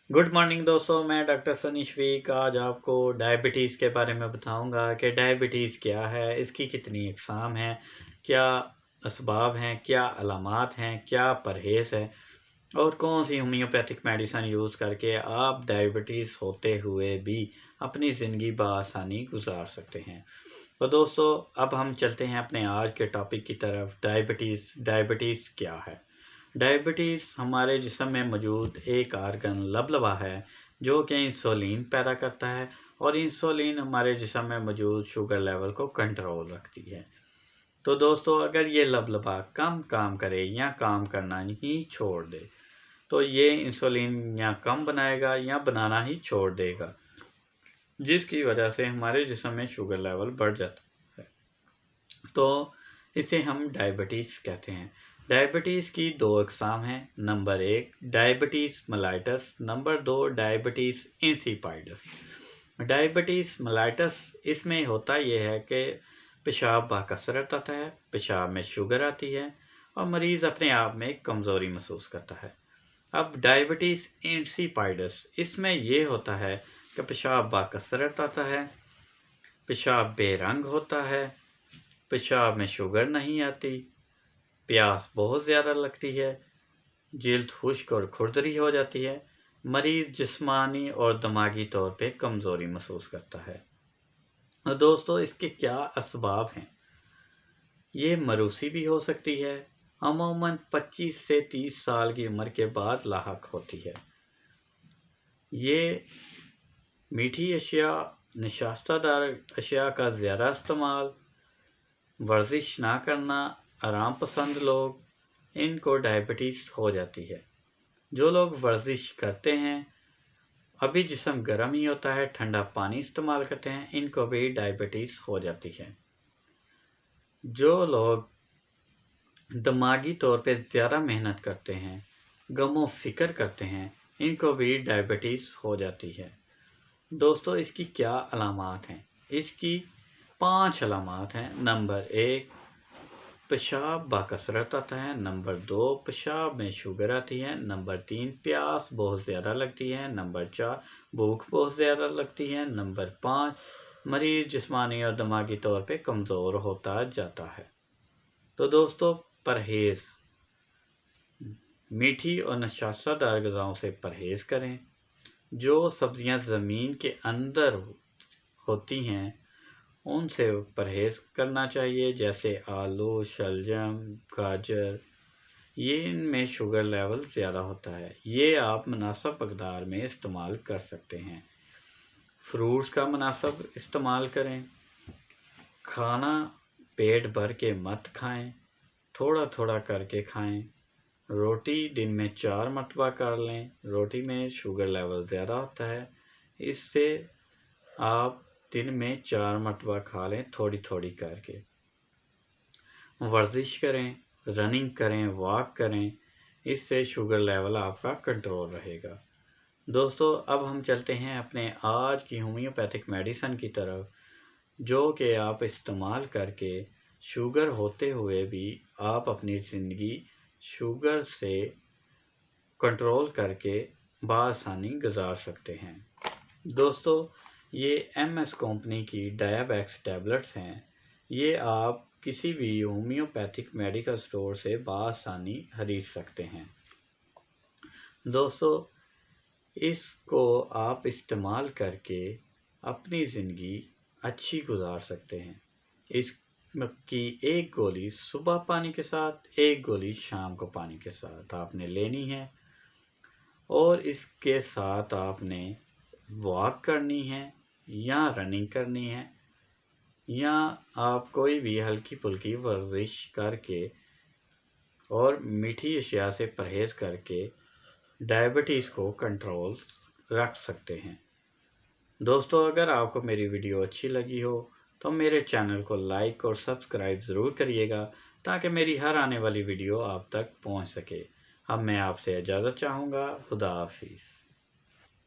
Good morning दोस्तों, मैं doctor Sunny Shafiq आज आपको डायबिटीज़ के बारे में बताऊंगा कि डायबिटीज़ क्या है, इसकी कितनी अक़साम हैं, क्या असबाब हैं, क्या अलामात हैं, क्या परहेज़ है और कौन सी होम्योपैथिक मेडिसिन यूज़ करके आप डायबिटीज़ होते हुए भी अपनी ज़िंदगी बआसानी गुजार सकते हैं। तो दोस्तों, अब हम चलते हैं अपने आज के टॉपिक की तरफ। डायबिटीज़ क्या है? डायबिटीज़ हमारे जिस्म में मौजूद एक आर्गन लबलबा है जो कि इंसुलिन पैदा करता है और इंसुलिन हमारे जिस्म में मौजूद शुगर लेवल को कंट्रोल रखती है। तो दोस्तों, अगर ये लबलबा कम काम करे या काम करना ही छोड़ दे तो ये इंसुलिन या कम बनाएगा या बनाना ही छोड़ देगा, जिसकी वजह से हमारे जिस्म में शुगर लेवल बढ़ जाता है। तो इसे हम डायबिटीज़ कहते हैं। डायबिटीज़ की दो अक़साम हैं। Number 1 diabetes mellitus, number 2 diabetes insipidus. Diabetes mellitus इसमें होता यह है कि पेशाब बाकसरत आता है, पेशाब में शुगर आती है और मरीज़ अपने आप में कमज़ोरी महसूस करता है। अब डायबिटीज़ इंसिपिडस इसमें यह होता है कि पेशाब बाकसरत आता है, पेशाब बेरंग होता है, पेशाब में शुगर नहीं आती, प्यास बहुत ज़्यादा लगती है, जिल्द खुश्क और खुरदरी हो जाती है, मरीज़ जिस्मानी और दिमागी तौर पे कमज़ोरी महसूस करता है। और दोस्तों, इसके क्या असबाब हैं? ये मरूसी भी हो सकती है, अमूमन 25 से 30 साल की उम्र के बाद लाहक होती है। ये मीठी अशिया, नशास्तदार अशिया का ज़्यादा इस्तेमाल, वर्जिश ना करना, आराम पसंद लोग, इनको डायबिटीज़ हो जाती है। जो लोग वर्जिश करते हैं, अभी जिस्म गर्म ही होता है, ठंडा पानी इस्तेमाल करते हैं, इनको भी डायबिटीज़ हो जाती है। जो लोग दिमागी तौर पे ज़्यादा मेहनत करते हैं, गमो फिक्र करते हैं, इनको भी डायबिटीज़ हो जाती है। दोस्तों, इसकी क्या अलामात हैं? इसकी 5 अलामात हैं। नंबर 1 पेशाब बाकसरत आता है, नंबर 2 पेशाब में शुगर आती है, नंबर 3 प्यास बहुत ज़्यादा लगती है, नंबर 4 भूख बहुत ज़्यादा लगती है, नंबर 5 मरीज़ जिस्मानी और दिमागी तौर पे कमज़ोर होता जाता है। तो दोस्तों, परहेज़, मीठी और नशास्तदार ग़िज़ाओं से परहेज़ करें। जो सब्ज़ियां ज़मीन के अंदर होती हैं उनसे परहेज़ करना चाहिए, जैसे आलू, शलजम, गाजर। ये इनमें शुगर लेवल ज़्यादा होता है, ये आप मुनासिब मक़दार में इस्तेमाल कर सकते हैं। फ्रूट्स का मुनासिब इस्तेमाल करें। खाना पेट भर के मत खाएं, थोड़ा थोड़ा करके खाएं। रोटी दिन में 4 मरतबा कर लें। रोटी में शुगर लेवल ज़्यादा होता है, इससे आप दिन में 4 मरतबा खा लें, थोड़ी थोड़ी करके। वर्जिश करें, रनिंग करें, वॉक करें, इससे शुगर लेवल आपका कंट्रोल रहेगा। दोस्तों, अब हम चलते हैं अपने आज की होम्योपैथिक मेडिसिन की तरफ, जो कि आप इस्तेमाल करके शुगर होते हुए भी आप अपनी ज़िंदगी शुगर से कंट्रोल करके बआसानी गुजार सकते हैं। दोस्तों, ये MS कंपनी की डायाबैक्स टैबलेट्स हैं। ये आप किसी भी होम्योपैथिक मेडिकल स्टोर से बआसानी खरीद सकते हैं। दोस्तों, इसको आप इस्तेमाल करके अपनी ज़िंदगी अच्छी गुजार सकते हैं। इसकी एक गोली सुबह पानी के साथ, एक गोली शाम को पानी के साथ आपने लेनी है और इसके साथ आपने वॉक करनी है या रनिंग करनी है या आप कोई भी हल्की फुल्की वर्जिश करके और मीठी अशिया से परहेज़ करके डायबिटीज़ को कंट्रोल रख सकते हैं। दोस्तों, अगर आपको मेरी वीडियो अच्छी लगी हो तो मेरे चैनल को लाइक और सब्सक्राइब ज़रूर करिएगा, ताकि मेरी हर आने वाली वीडियो आप तक पहुंच सके। अब मैं आपसे इजाज़त चाहूँगा। खुदा हाफिज़।